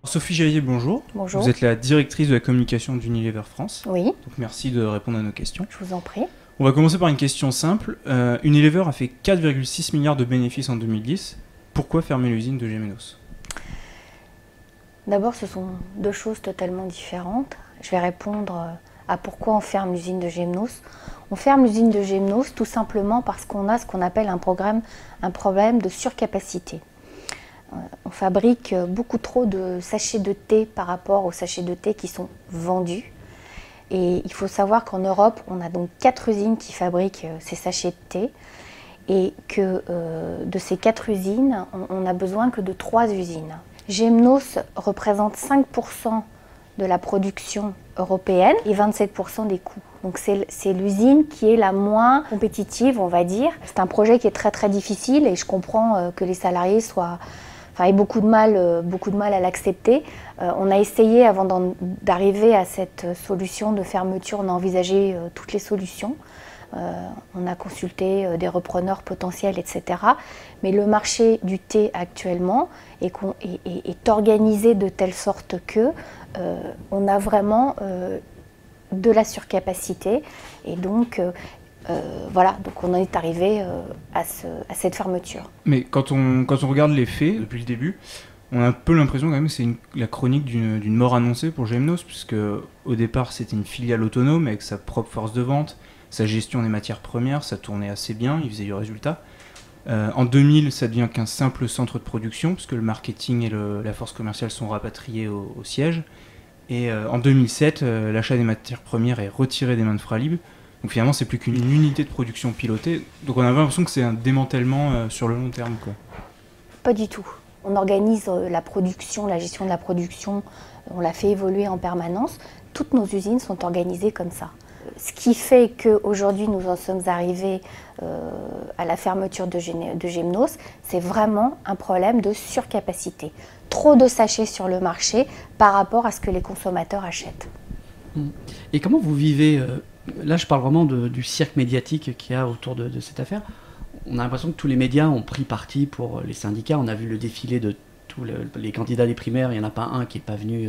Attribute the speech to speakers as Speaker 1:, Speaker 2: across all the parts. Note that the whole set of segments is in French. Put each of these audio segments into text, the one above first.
Speaker 1: Sophie Jaillet, bonjour.
Speaker 2: Bonjour.
Speaker 1: Vous êtes la directrice de la communication d'Unilever France.
Speaker 2: Oui.
Speaker 1: Donc merci de répondre à nos questions.
Speaker 2: Je vous en prie.
Speaker 1: On va commencer par une question simple. Unilever a fait 4,6 milliards de bénéfices en 2010. Pourquoi fermer l'usine de Gémenos?
Speaker 2: D'abord, ce sont deux choses totalement différentes. Je vais répondre à pourquoi on ferme l'usine de Gémenos. On ferme l'usine de Gémenos tout simplement parce qu'on a ce qu'on appelle un problème de surcapacité. On fabrique beaucoup trop de sachets de thé par rapport aux sachets de thé qui sont vendus. Et il faut savoir qu'en Europe, on a donc 4 usines qui fabriquent ces sachets de thé. Et que de ces 4 usines, on n'a besoin que de 3 usines. Gémenos représente 5% de la production européenne et 27% des coûts. Donc c'est l'usine qui est la moins compétitive, on va dire. C'est un projet qui est très très difficile et je comprends que les salariés aient beaucoup de mal à l'accepter. On a essayé, avant d'arriver à cette solution de fermeture, on a envisagé toutes les solutions. On a consulté des repreneurs potentiels, etc. Mais le marché du thé actuellement est organisé de telle sorte que on a vraiment de la surcapacité. Et donc, voilà, donc on en est arrivé à cette fermeture.
Speaker 1: Mais quand on regarde les faits depuis le début, on a un peu l'impression quand même que c'est la chronique d'une mort annoncée pour Gémenos, puisque au départ c'était une filiale autonome avec sa propre force de vente, sa gestion des matières premières, ça tournait assez bien, il faisait du résultat. En 2000, ça devient qu'un simple centre de production, puisque le marketing et la force commerciale sont rapatriés au siège. Et en 2007, l'achat des matières premières est retiré des mains de Fralib. Donc finalement, c'est plus qu'une unité de production pilotée. Donc on a l'impression que c'est un démantèlement sur le long terme, quoi.
Speaker 2: Pas du tout. On organise la production, la gestion de la production, on la fait évoluer en permanence. Toutes nos usines sont organisées comme ça. Ce qui fait qu'aujourd'hui, nous en sommes arrivés à la fermeture de Gémenos, c'est vraiment un problème de surcapacité. Trop de sachets sur le marché par rapport à ce que les consommateurs achètent.
Speaker 3: Et comment vous vivez, là je parle vraiment du cirque médiatique qu'il y a autour de cette affaire. On a l'impression que tous les médias ont pris parti pour les syndicats. On a vu le défilé de tous les candidats des primaires. Il n'y en a pas un qui n'est pas venu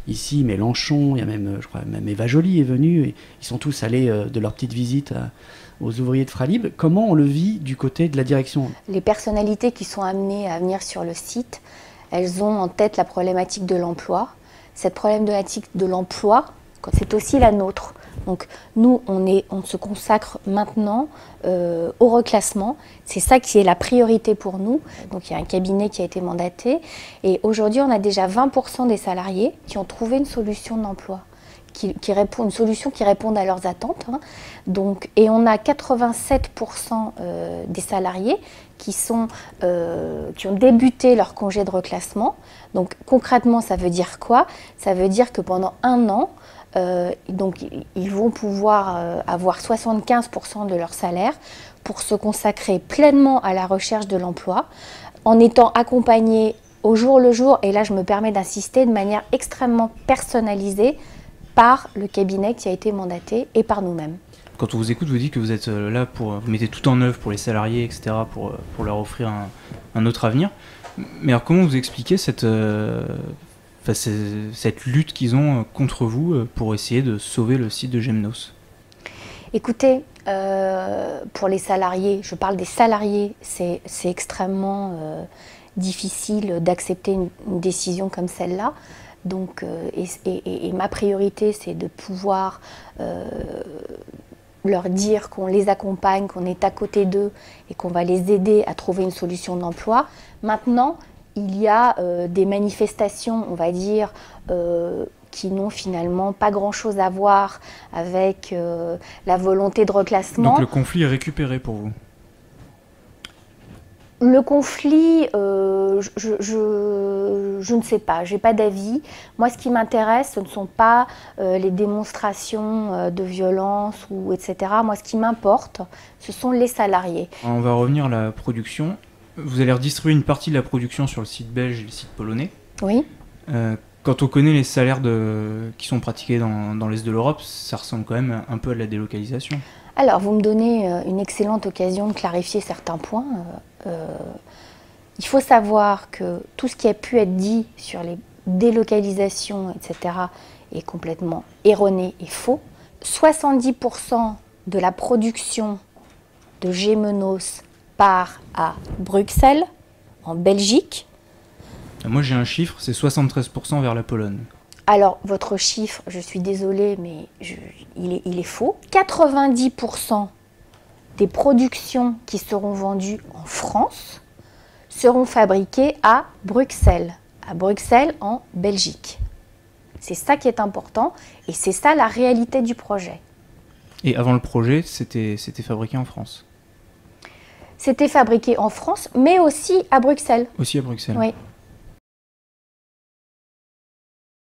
Speaker 3: ici. Mélenchon, il y a même, je crois, même Eva Joly est venue. Et ils sont tous allés de leur petite visite aux ouvriers de Fralib. Comment on le vit du côté de la direction?
Speaker 2: Les personnalités qui sont amenées à venir sur le site, elles ont en tête la problématique de l'emploi. Cette problématique de l'emploi, c'est aussi la nôtre. Donc nous, on se consacre maintenant au reclassement. C'est ça qui est la priorité pour nous. Donc il y a un cabinet qui a été mandaté. Et aujourd'hui, on a déjà 20% des salariés qui ont trouvé une solution d'emploi, une solution qui réponde à leurs attentes. Donc, et on a 87% des salariés qui ont débuté leur congé de reclassement. Donc concrètement, ça veut dire quoi? Ça veut dire que pendant 1 an, donc ils vont pouvoir avoir 75% de leur salaire pour se consacrer pleinement à la recherche de l'emploi, en étant accompagnés au jour le jour, et là je me permets d'insister, de manière extrêmement personnalisée par le cabinet qui a été mandaté et par nous-mêmes.
Speaker 1: Quand on vous écoute, vous dites que vous êtes là vous mettez tout en œuvre pour les salariés, etc., pour leur offrir un autre avenir. Mais alors comment vous expliquez cette lutte qu'ils ont contre vous pour essayer de sauver le site de Gémenos?
Speaker 2: Écoutez, pour les salariés, je parle des salariés, c'est extrêmement difficile d'accepter une décision comme celle-là. Donc, et ma priorité, c'est de pouvoir leur dire qu'on les accompagne, qu'on est à côté d'eux et qu'on va les aider à trouver une solution d'emploi. Maintenant, il y a des manifestations, on va dire, qui n'ont finalement pas grand-chose à voir avec la volonté de reclassement.
Speaker 1: Donc le conflit est récupéré pour vous?
Speaker 2: Le conflit, je ne sais pas, je n'ai pas d'avis. Moi, ce qui m'intéresse, ce ne sont pas les démonstrations de violence, etc. Moi, ce qui m'importe, ce sont les salariés.
Speaker 1: On va revenir à la production. Vous allez redistribuer une partie de la production sur le site belge et le site polonais.
Speaker 2: Oui.
Speaker 1: Quand on connaît les salaires qui sont pratiqués dans l'Est de l'Europe, ça ressemble quand même un peu à de la délocalisation.
Speaker 2: Alors, vous me donnez une excellente occasion de clarifier certains points. Il faut savoir que tout ce qui a pu être dit sur les délocalisations, etc., est complètement erroné et faux. 70% de la production de Gémenos part à Bruxelles, en Belgique.
Speaker 1: Moi j'ai un chiffre, c'est 73% vers la Pologne.
Speaker 2: Alors, votre chiffre, je suis désolée, mais il est faux. 90% des productions qui seront vendues en France seront fabriquées à Bruxelles en Belgique. C'est ça qui est important et c'est ça la réalité du projet.
Speaker 1: Et avant le projet, c'était fabriqué en France.
Speaker 2: C'était fabriqué en France, mais aussi à Bruxelles.
Speaker 1: Aussi à Bruxelles.
Speaker 2: Oui.